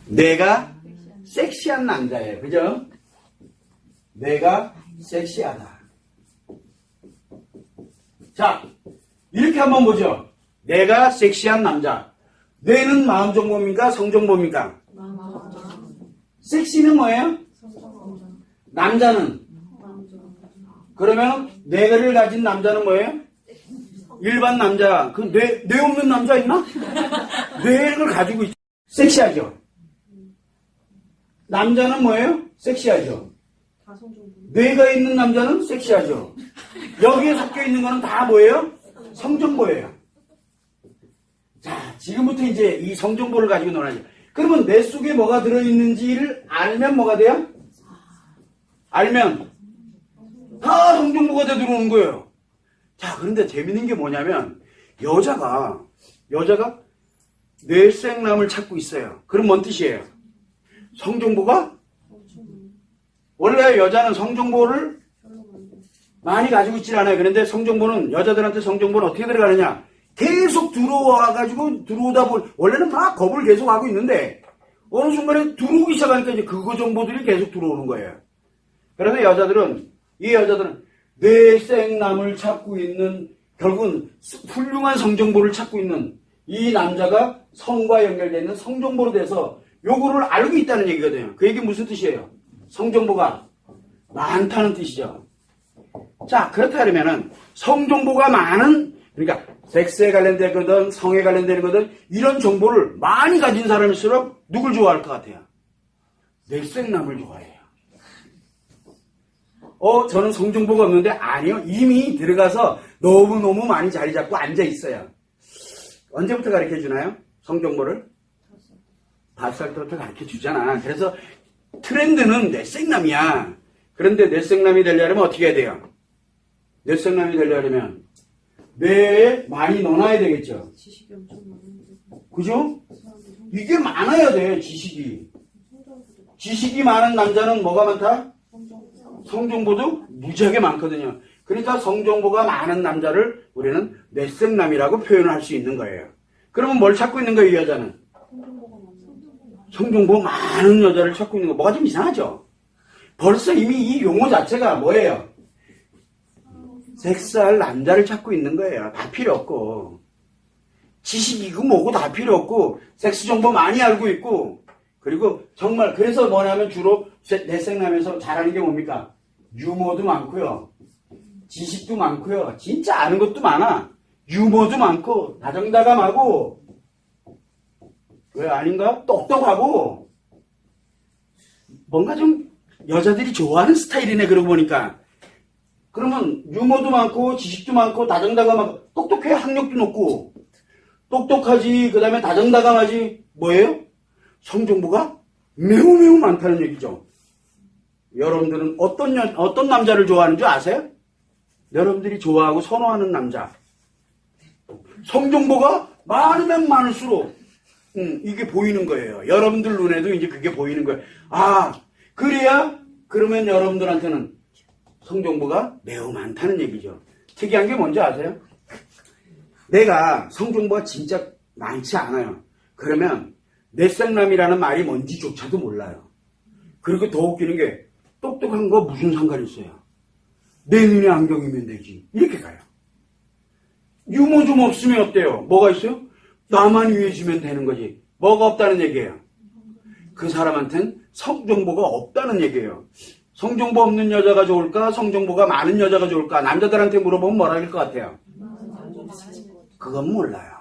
내가 섹시한 남자예요. 그죠? 내가 섹시하다. 자, 이렇게 한번 보죠. 내가 섹시한 남자. 뇌는 마음정보입니까? 성정보입니까? 섹시는 뭐예요? 남자는? 그러면 뇌를 가진 남자는 뭐예요? 일반 남자. 그 뇌 없는 남자 있나? 뇌를 가지고 있죠. 섹시하죠. 남자는 뭐예요? 섹시하죠. 뇌가 있는 남자는 섹시하죠. 여기에 섞여 있는 거는 다 뭐예요? 성정보예요. 자, 지금부터 이제 이 성정보를 가지고 놀아야죠. 그러면 뇌 속에 뭐가 들어있는지를 알면 뭐가 돼요? 알면 다 성정보가 돼 들어오는 거예요. 자, 그런데 재밌는 게 뭐냐면 여자가 뇌생남을 찾고 있어요. 그럼 뭔 뜻이에요? 성정보가? 원래 여자는 성정보를 많이 가지고 있질 않아요. 그런데 성정보는, 여자들한테 성정보는 어떻게 들어가느냐? 계속 들어오다 보니, 원래는 막 겁을 계속 하고 있는데, 어느 순간에 들어오기 시작하니까 이제 그거 정보들이 계속 들어오는 거예요. 그래서 이 여자들은 뇌생남을 찾고 있는, 결국은 훌륭한 성정보를 찾고 있는 이 남자가 성과 연결되어 있는 성정보로 돼서 요거를 알고 있다는 얘기거든요. 그 얘기 무슨 뜻이에요? 성정보가 많다는 뜻이죠. 자, 그렇다면은 성정보가 많은, 그러니까 섹스에 관련된 거든 성에 관련된 거든 이런 정보를 많이 가진 사람일수록 누굴 좋아할 것 같아요? 뇌생남을 좋아해요. 저는 성정보가 없는데 아니요. 이미 들어가서 너무너무 많이 자리 잡고 앉아 있어요. 언제부터 가르쳐 주나요? 성정보를? 5살 때부터 가르쳐 주잖아. 그래서 트렌드는 뇌생남이야. 그런데 뇌생남이 되려면 어떻게 해야 돼요? 뇌생남이 되려면 뇌에 많이 넣어놔야 되겠죠. 지식이 엄청 많은데. 그죠? 이게 많아야 돼, 지식이. 지식이 많은 남자는 뭐가 많다? 성정보도 무지하게 많거든요. 그러니까 성정보가 많은 남자를 우리는 뇌생남이라고 표현을 할 수 있는 거예요. 그러면 뭘 찾고 있는 거예요, 이 여자는? 성정보 많은 여자를 찾고 있는 거. 뭐가 좀 이상하죠? 벌써 이미 이 용어 자체가 뭐예요? 섹스할 남자를 찾고 있는 거예요. 다 필요 없고. 지식이고 뭐고 다 필요 없고, 섹스 정보 많이 알고 있고, 그리고 정말, 그래서 뭐냐면 주로 뇌생남에서 잘하는 게 뭡니까? 유머도 많고요. 지식도 많고요. 진짜 아는 것도 많아. 유머도 많고, 다정다감하고, 왜 아닌가? 똑똑하고, 뭔가 좀 여자들이 좋아하는 스타일이네, 그러고 보니까. 그러면 유머도 많고, 지식도 많고, 다정다감하고, 똑똑해, 학력도 높고, 똑똑하지, 그 다음에 다정다감하지, 뭐예요? 성정보가 매우 많다는 얘기죠. 여러분들은 어떤 남자를 좋아하는 줄 아세요? 여러분들이 좋아하고 선호하는 남자. 성정보가 많으면 많을수록 이게 보이는 거예요. 여러분들 눈에도 이제 그게 보이는 거예요. 아, 그러면 여러분들한테는 성정보가 매우 많다는 얘기죠. 특이한 게 뭔지 아세요? 내가 성정보가 진짜 많지 않아요. 그러면 뇌생남이라는 말이 뭔지조차도 몰라요. 그리고 더 웃기는 게 똑똑한 거 무슨 상관이 있어요? 내 눈에 안경이면 되지. 이렇게 가요. 유머 좀 없으면 어때요? 뭐가 있어요? 나만 유해지면 되는 거지. 뭐가 없다는 얘기예요? 그 사람한테는 성정보가 없다는 얘기예요. 성정보 없는 여자가 좋을까? 성정보가 많은 여자가 좋을까? 남자들한테 물어보면 뭐라 할 것 같아요? 그건 몰라요.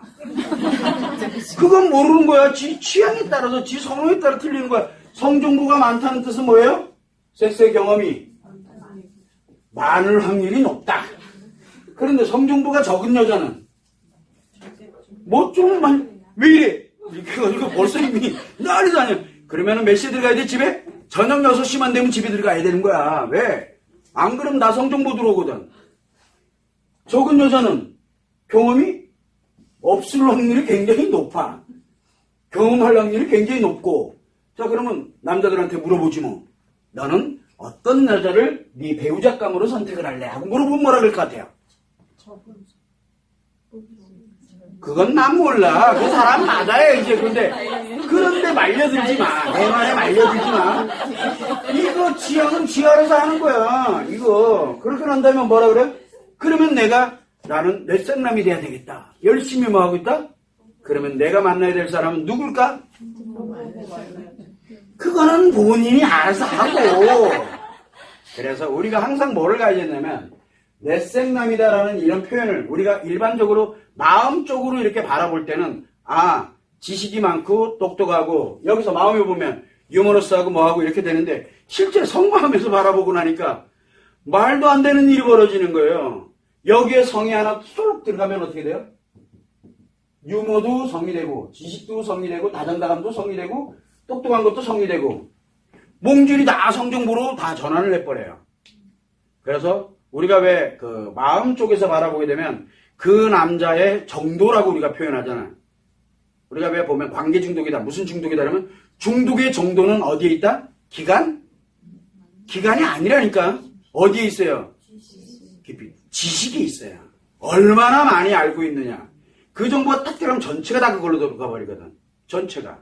그건 모르는 거야. 지 취향에 따라서, 지 선호에 따라 틀리는 거야. 성정보가 많다는 뜻은 뭐예요? 섹스의 경험이 많을 확률이 높다. 그런데 성정보가 적은 여자는 왜 이래? 이거 벌써 이미 난리 다녀. 그러면은 몇 시에 들어가야 돼, 집에? 저녁 6시만 되면 집에 들어가야 되는 거야. 왜? 안 그러면 나 성정보 들어오거든. 적은 여자는 경험이 없을 확률이 굉장히 높아. 경험할 확률이 굉장히 높고. 자, 그러면 남자들한테 물어보지 뭐. 너는 어떤 여자를 네 배우자감으로 선택을 할래? 하고 물어보면 뭐라 그럴 것 같아요? 그건 난 몰라. 그 사람 맞아요, 이제. 그런데 말려들지 마. 내 말에 말려들지 마. 이거 지형은 지하에서 하는 거야. 이거. 그렇게 한다면 뭐라 그래? 그러면 나는 넷생남이 돼야 되겠다. 열심히 뭐 하고 있다? 그러면 내가 만나야 될 사람은 누굴까? 그거는 본인이 알아서 하고. 그래서 우리가 항상 뭐를 가져야되냐면 넷생남이다라는 이런 표현을 우리가 일반적으로 마음적으로 이렇게 바라볼 때는 지식이 많고 똑똑하고 여기서 마음에 보면 유머러스하고 뭐하고 이렇게 되는데 실제 성마음에서 바라보고 나니까 말도 안 되는 일이 벌어지는 거예요. 여기에 성이 하나 쏙 들어가면 어떻게 돼요? 유머도 성이 되고 지식도 성이 되고 다정다감도 성이 되고 똑똑한 것도 성이 되고 몽줄이 다 성정보로 다 전환을 해버려요. 그래서 우리가 왜 그 마음 쪽에서 바라보게 되면 그 남자의 정도라고 우리가 표현하잖아요. 우리가 왜 보면 관계 중독이다. 무슨 중독이다 그러면 중독의 정도는 어디에 있다? 기간이 아니라니까. 어디에 있어요? 깊이. 지식이 있어요. 얼마나 많이 알고 있느냐. 그 정보가 딱 들어가면 전체가 다 그걸로 들어가 버리거든. 전체가.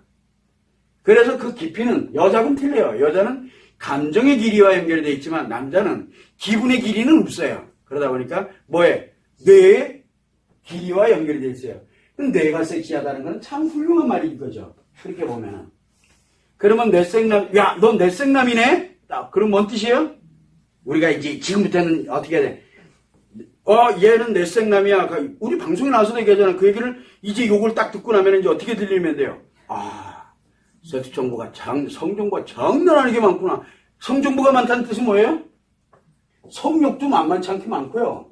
그래서 그 깊이는 여자는 틀려요. 여자는 감정의 길이와 연결되어 있지만 남자는 기분의 길이는 없어요. 그러다 보니까 뭐에? 뇌의 길이와 연결이 되어 있어요. 그럼 뇌가 섹시하다는 건 참 훌륭한 말인 거죠. 그렇게 보면은. 그러면 넷생남, 야, 넌 넷생남이네? 그럼 뭔 뜻이에요? 우리가 이제 지금부터는 어떻게 해야 돼? 얘는 넷생남이야. 우리 방송에 나와서도 얘기하잖아. 그 얘기를 이제 욕을 딱 듣고 나면 이제 어떻게 들리면 돼요? 섹스 정보가 성정보가 장난 아니게 많구나. 성정보가 많다는 뜻이 뭐예요? 성욕도 만만치 않게 많고요.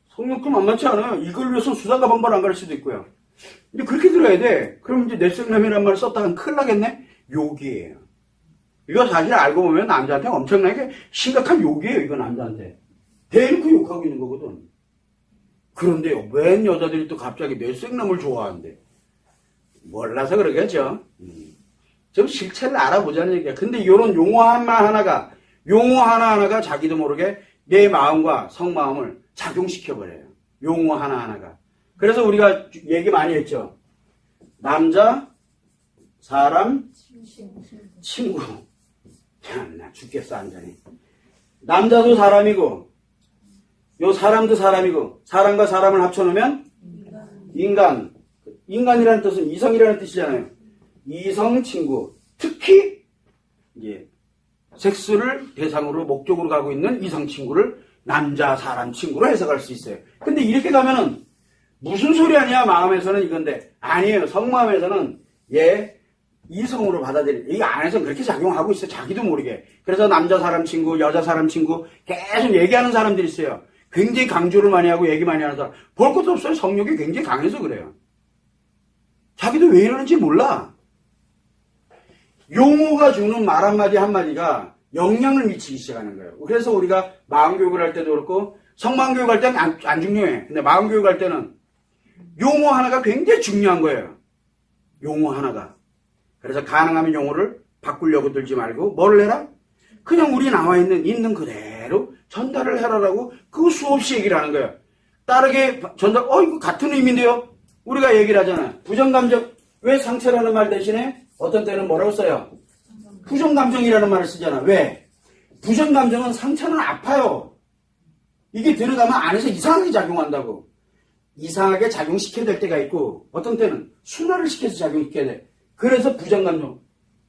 성욕도 만만치 않아요. 이걸 위해서 수단과 방법을 안 가를 수도 있고요. 근데 그렇게 들어야 돼. 그럼 이제 넷생남이라는 말을 썼다간 큰일 나겠네? 욕이에요. 이거 사실 알고 보면 남자한테 엄청나게 심각한 욕이에요. 이거 남자한테. 대놓고 욕하고 있는 거거든. 그런데요, 웬 여자들이 또 갑자기 넷생남을 좋아하는데? 몰라서 그러겠죠. 좀 실체를 알아보자는 얘기야. 근데 이런 용어 하나하나가 자기도 모르게 내 마음과 성마음을 작용시켜버려요. 용어 하나하나가. 그래서 우리가 얘기 많이 했죠. 남자, 사람, 친구. 나 죽겠어, 완전히. 남자도 사람이고, 요 사람도 사람이고, 사람과 사람을 합쳐놓으면 인간. 인간이라는 뜻은 이성이라는 뜻이잖아요. 이성 친구. 특히 이제 섹스를 대상으로 목적으로 가고 있는 이성 친구를 남자 사람 친구로 해석할 수 있어요. 근데 이렇게 가면은 무슨 소리 아니야 마음에서는 이건데 아니에요. 성마음에서는 이성으로 받아들이. 이 안에서는 그렇게 작용하고 있어요. 자기도 모르게. 그래서 남자 사람 친구, 여자 사람 친구 계속 얘기하는 사람들이 있어요. 굉장히 강조를 많이 하고 얘기 많이 하는 사람. 볼 것도 없어요. 성욕이 굉장히 강해서 그래요. 자기도 왜 이러는지 몰라. 용어가 주는 말 한마디 한마디가 영향을 미치기 시작하는 거예요. 그래서 우리가 마음교육을 할 때도 그렇고 성마음교육 할 때는 안 중요해. 근데 마음교육 할 때는 용어 하나가 굉장히 중요한 거예요. 용어 하나가. 그래서 가능하면 용어를 바꾸려고 들지 말고 뭐를 해라? 그냥 우리 나와 있는 그대로 전달을 해라라고 그 수없이 얘기를 하는 거예요. 다르게 전달, 이거 같은 의미인데요? 우리가 얘기를 하잖아. 부정감정, 왜 상처라는 말 대신에 어떤 때는 뭐라고 써요? 부정감정이라는 말을 쓰잖아. 왜? 부정감정은 상처는 아파요. 이게 들어가면 안에서 이상하게 작용한다고. 이상하게 작용시켜야 될 때가 있고 어떤 때는 순화를 시켜서 작용시켜야 돼. 그래서 부정감정.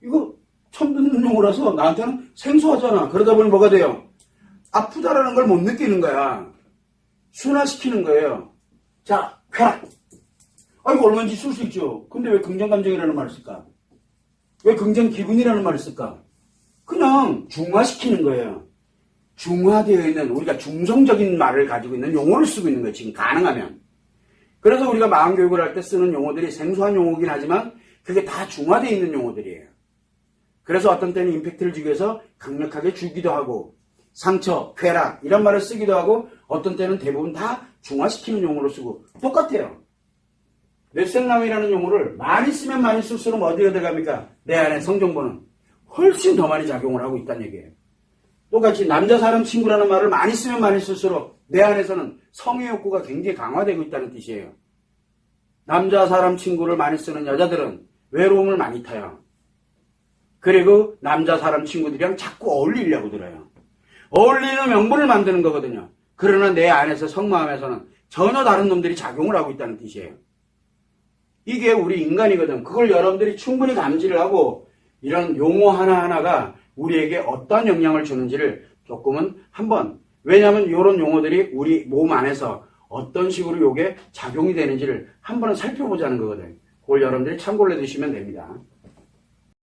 이거 처음 듣는 용어라서 나한테는 생소하잖아. 그러다 보니 뭐가 돼요? 아프다라는 걸 못 느끼는 거야. 순화시키는 거예요. 자, 쾌락. 이거 얼마인지 쓸 수 있죠. 근데 왜 긍정감정이라는 말을 쓸까? 왜 긍정기분이라는 말을 쓸까? 그냥 중화시키는 거예요. 중화되어 있는, 우리가 중성적인 말을 가지고 있는 용어를 쓰고 있는 거예요. 지금 가능하면. 그래서 우리가 마음교육을 할 때 쓰는 용어들이 생소한 용어긴 하지만 그게 다 중화되어 있는 용어들이에요. 그래서 어떤 때는 임팩트를 주기 위해서 강력하게 주기도 하고 상처, 쾌락 이런 말을 쓰기도 하고 어떤 때는 대부분 다 중화시키는 용어로 쓰고 똑같아요. 넷생남이라는 용어를 많이 쓰면 많이 쓸수록 어디에 들어갑니까? 내 안에 성정보는 훨씬 더 많이 작용을 하고 있다는 얘기예요. 똑같이 남자 사람 친구라는 말을 많이 쓰면 많이 쓸수록 내 안에서는 성의 욕구가 굉장히 강화되고 있다는 뜻이에요. 남자 사람 친구를 많이 쓰는 여자들은 외로움을 많이 타요. 그리고 남자 사람 친구들이랑 자꾸 어울리려고 들어요. 어울리는 명분을 만드는 거거든요. 그러나 내 안에서 속마음에서는 전혀 다른 놈들이 작용을 하고 있다는 뜻이에요. 이게 우리 인간이거든. 그걸 여러분들이 충분히 감지를 하고 이런 용어 하나하나가 우리에게 어떤 영향을 주는지를 조금은 한번, 왜냐하면 이런 용어들이 우리 몸 안에서 어떤 식으로 이게 작용이 되는지를 한번 살펴보자는 거거든. 그걸 여러분들이 참고를 해두시면 됩니다.